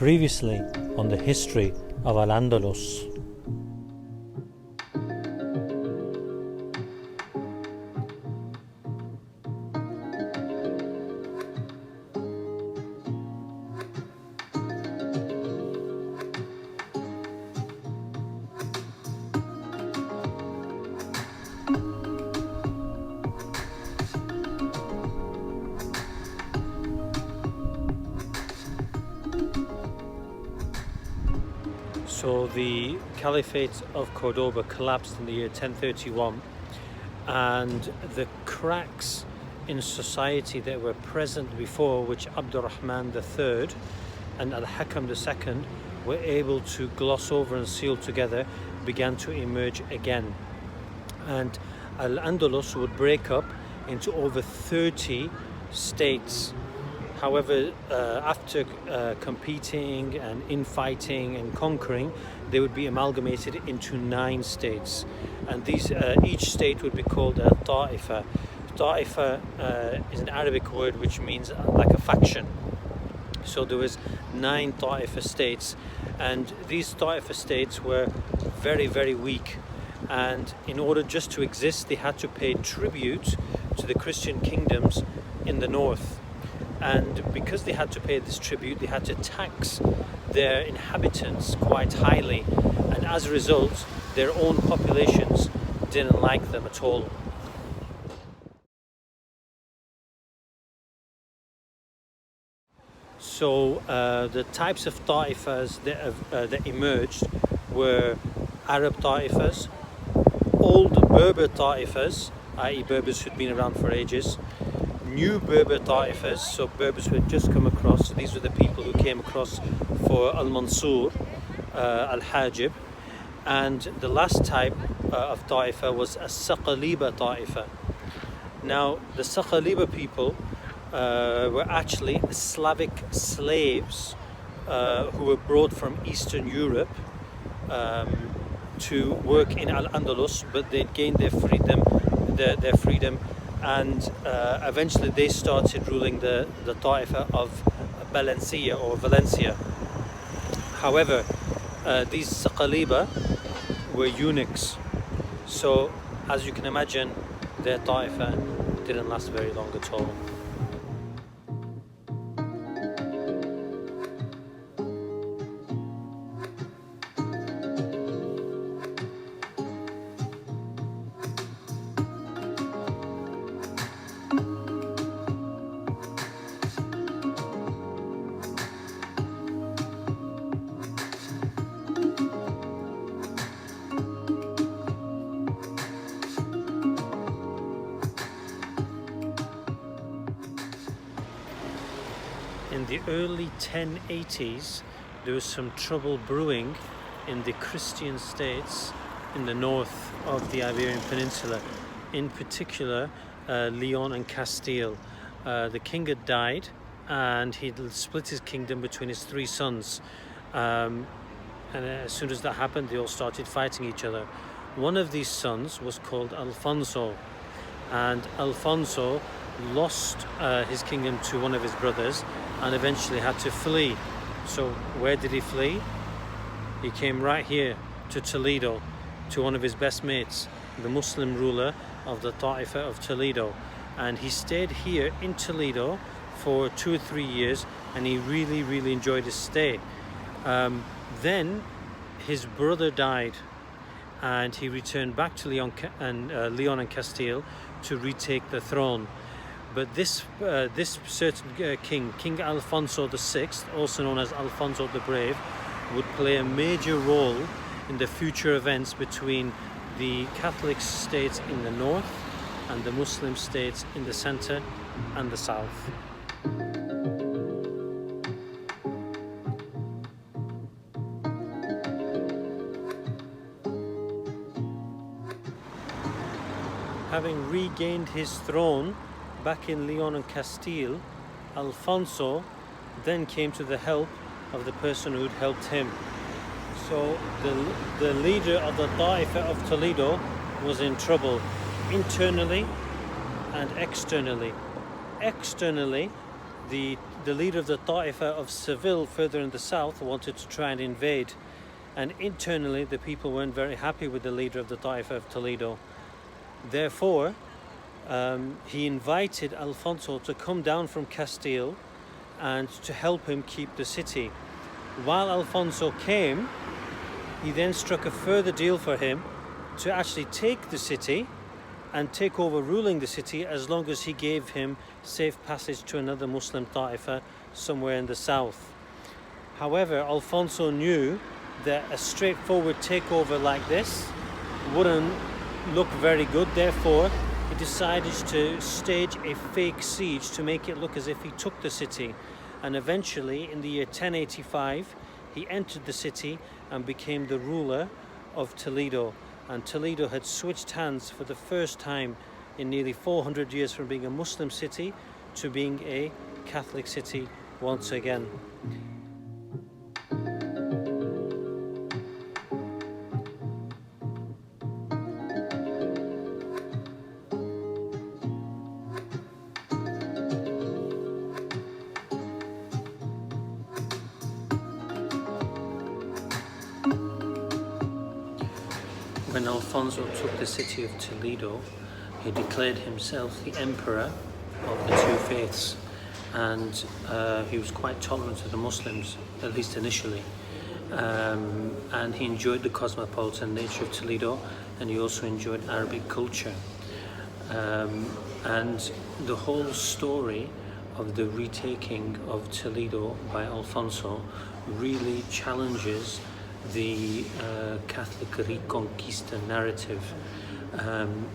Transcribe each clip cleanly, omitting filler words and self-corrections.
Previously on the history of Al-Andalus. So the caliphate of Córdoba collapsed in the year 1031, and the cracks in society that were present before, which Abdurrahman III and Al-Hakam II were able to gloss over and seal together, began to emerge again. And Al-Andalus would break up into over 30 states. However, after competing and infighting and conquering, they would be amalgamated into 9 states, and these each state would be called a Taifa. Taifa is an Arabic word which means like a faction. So there was 9 Taifa states, and these Taifa states were very, very weak, and in order just to exist, they had to pay tribute to the Christian kingdoms in the north. And because they had to pay this tribute, they had to tax their inhabitants quite highly, and as a result, their own populations didn't like them at all. So the types of Taifas that emerged were Arab Taifas, old Berber Taifas, i.e. Berbers who'd been around for ages, new Berber Taifas, so Berbers who had just come across. So these were the people who came across for Al-Mansur, Al-Hajib. And the last type of Taifa was a Saqaliba Taifa. Now, the Saqaliba people were actually Slavic slaves who were brought from Eastern Europe to work in Al-Andalus, but they'd gained their freedom, and eventually they started ruling the Taifa of Valencia. However, these Saqaliba were eunuchs, so as you can imagine, their Taifa didn't last very long at all. In the early 1080s, there was some trouble brewing in the Christian states in the north of the Iberian Peninsula, in particular Leon and Castile. The king had died, and he'd split his kingdom between his 3 sons. And as soon as that happened, they all started fighting each other. One of these sons was called Alfonso, and Alfonso lost his kingdom to one of his brothers and eventually had to flee. So where did he flee? He came right here to Toledo, to one of his best mates, the Muslim ruler of the Taifa of Toledo, and he stayed here in Toledo for 2 or 3 years, and he really enjoyed his stay. Then his brother died, and he returned back to Leon and Castile to retake the throne. But this certain King Alfonso VI, also known as Alfonso the Brave, would play a major role in the future events between the Catholic states in the north and the Muslim states in the center and the south. Having regained his throne back in Leon and Castile, Alfonso then came to the help of the person who'd helped him. So the leader of the Taifa of Toledo was in trouble, internally and externally. Externally, the leader of the Taifa of Seville, further in the south, wanted to try and invade. And internally, the people weren't very happy with the leader of the Taifa of Toledo. Therefore, he invited Alfonso to come down from Castile and to help him keep the city. While Alfonso came, he then struck a further deal for him to actually take the city and take over ruling the city as long as he gave him safe passage to another Muslim Taifa somewhere in the south. However, Alfonso knew that a straightforward takeover like this wouldn't look very good. Therefore, he decided to stage a fake siege to make it look as if he took the city. And eventually, in the year 1085, he entered the city and became the ruler of Toledo. And Toledo had switched hands for the first time in nearly 400 years from being a Muslim city to being a Catholic city once again. When Alfonso took the city of Toledo, he declared himself the emperor of the two faiths, and he was quite tolerant of the Muslims, at least initially. And he enjoyed the cosmopolitan nature of Toledo, and he also enjoyed Arabic culture. And the whole story of the retaking of Toledo by Alfonso really challenges the Catholic Reconquista narrative, and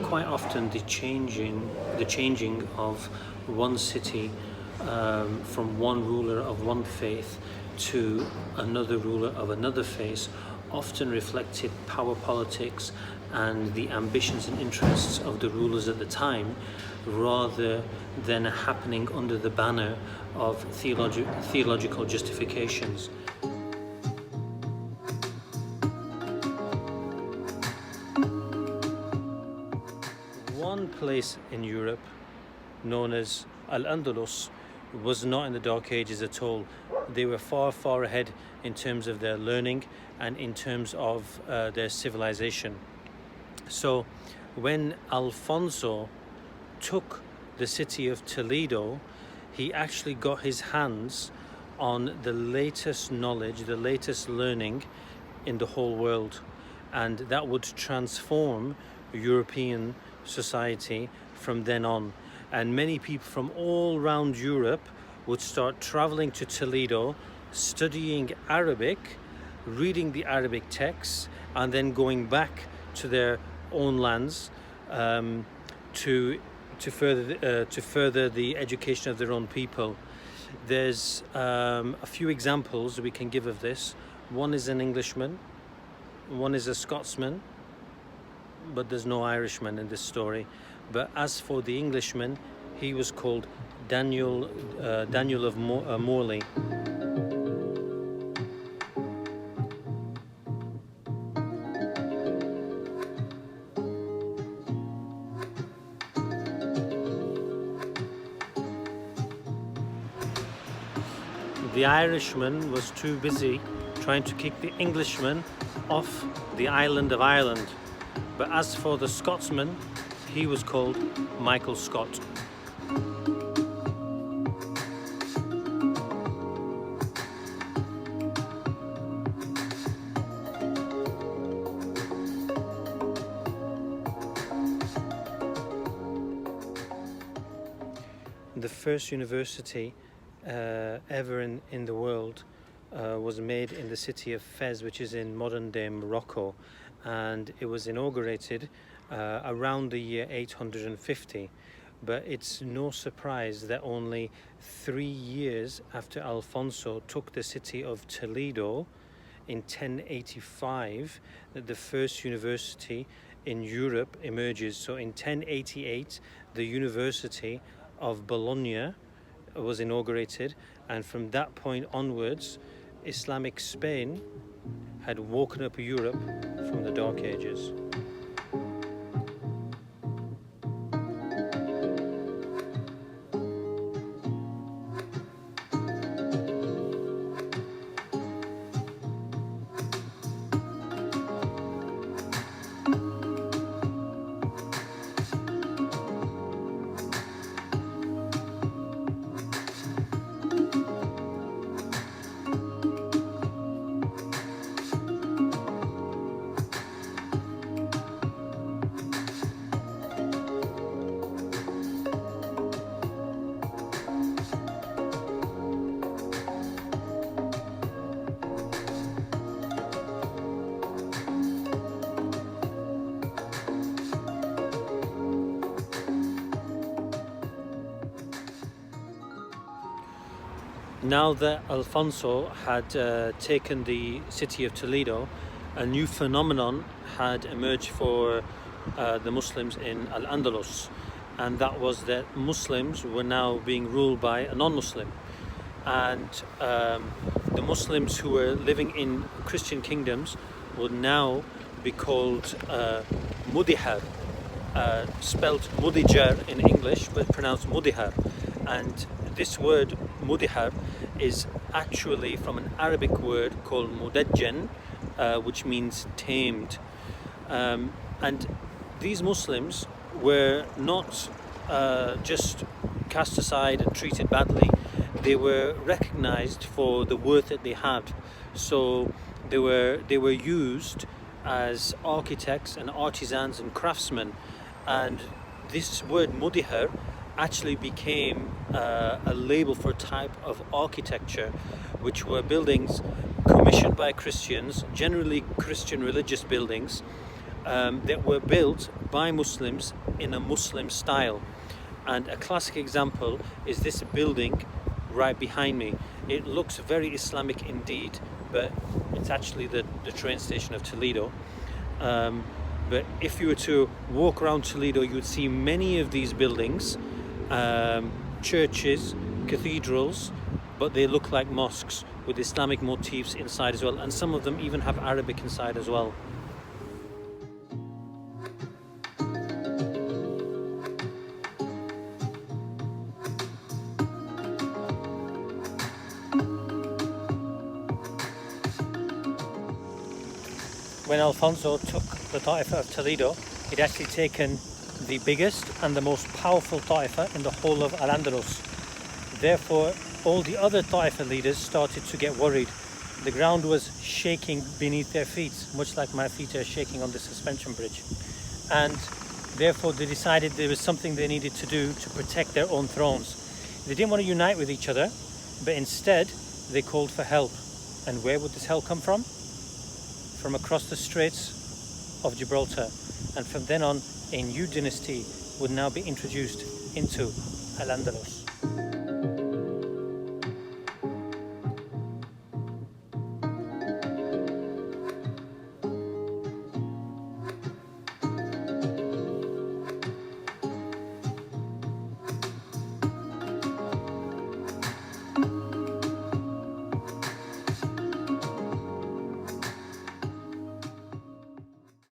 quite often the changing of one city from one ruler of one faith to another ruler of another faith often reflected power politics and the ambitions and interests of the rulers at the time, rather than happening under the banner of theological justifications. One place in Europe, known as Al-Andalus, was not in the Dark Ages at all. They were far, far ahead in terms of their learning and in terms of their civilization. So when Alfonso took the city of Toledo, he actually got his hands on the latest knowledge, the latest learning in the whole world. And that would transform European society from then on. And many people from all around Europe would start traveling to Toledo, studying Arabic, reading the Arabic texts, and then going back to their own lands to further the education of their own people. There's a few examples we can give of this. One is an Englishman, one is a Scotsman, but there's no Irishman in this story. But as for the Englishman, he was called Daniel of Morley. The Irishman was too busy trying to kick the Englishman off the island of Ireland. But as for the Scotsman, he was called Michael Scott. The first university ever in the world was made in the city of Fez, which is in modern-day Morocco, and it was inaugurated around the year 850. But it's no surprise that only 3 years after Alfonso took the city of Toledo in 1085 that the first university in Europe emerges. So in 1088 the University of Bologna was inaugurated, and from that point onwards Islamic Spain had woken up Europe from the Dark Ages. Now that Alfonso had taken the city of Toledo, a new phenomenon had emerged for the Muslims in Al-Andalus, and that was that Muslims were now being ruled by a non-Muslim, and the Muslims who were living in Christian kingdoms would now be called Mudihar, spelled Mudijar in English but pronounced Mudihar. And this word Mudihar is actually from an Arabic word called Mudajjan, which means tamed. And these Muslims were not just cast aside and treated badly. They were recognized for the worth that they had. So they were used as architects and artisans and craftsmen. And this word Mudihar actually became a label for a type of architecture, which were buildings commissioned by Christians, generally Christian religious buildings, that were built by Muslims in a Muslim style. And a classic example is this building right behind me. It looks very Islamic indeed, but it's actually the train station of Toledo. But if you were to walk around Toledo, you would see many of these buildings, churches, cathedrals, but they look like mosques with Islamic motifs inside as well, and some of them even have Arabic inside as well. When Alfonso took the Taifa of Toledo, he'd actually taken the biggest and the most powerful Taifa in the whole of Al-Andalus. Therefore, all the other Taifa leaders started to get worried. The ground was shaking beneath their feet, much like my feet are shaking on the suspension bridge. And therefore they decided there was something they needed to do to protect their own thrones. They didn't want to unite with each other, but instead they called for help. And where would this help come from? From across the Straits of Gibraltar. And from then on, a new dynasty would now be introduced into Al-Andalus.